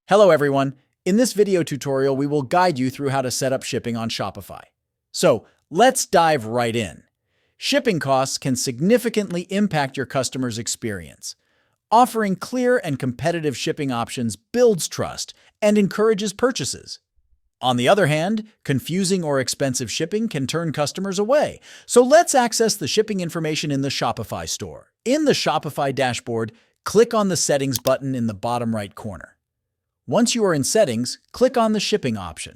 Hello everyone! In this video tutorial, we will guide you through how to set up shipping on Shopify. So, let's dive right in. Shipping costs can significantly impact your customer's experience. Offering clear and competitive shipping options builds trust and encourages purchases. On the other hand, confusing or expensive shipping can turn customers away. So let's access the shipping information in the Shopify store. In the Shopify dashboard, click on the Settings button in the bottom right corner. Once you are in Settings, click on the Shipping option.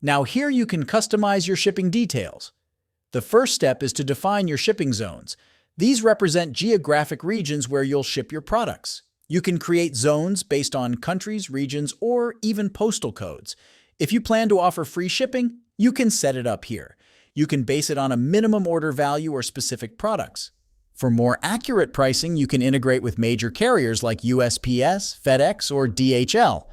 Now here you can customize your shipping details. The first step is to define your shipping zones. These represent geographic regions where you'll ship your products. You can create zones based on countries, regions, or even postal codes. If you plan to offer free shipping, you can set it up here. You can base it on a minimum order value or specific products. For more accurate pricing, you can integrate with major carriers like USPS, FedEx, or DHL.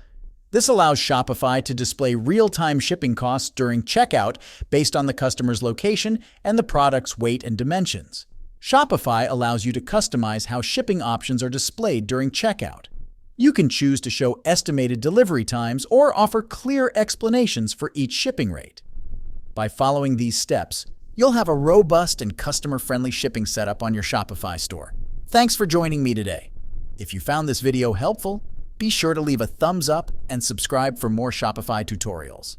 This allows Shopify to display real-time shipping costs during checkout based on the customer's location and the product's weight and dimensions. Shopify allows you to customize how shipping options are displayed during checkout. You can choose to show estimated delivery times or offer clear explanations for each shipping rate. By following these steps, you'll have a robust and customer-friendly shipping setup on your Shopify store. Thanks for joining me today. If you found this video helpful, be sure to leave a thumbs up and subscribe for more Shopify tutorials.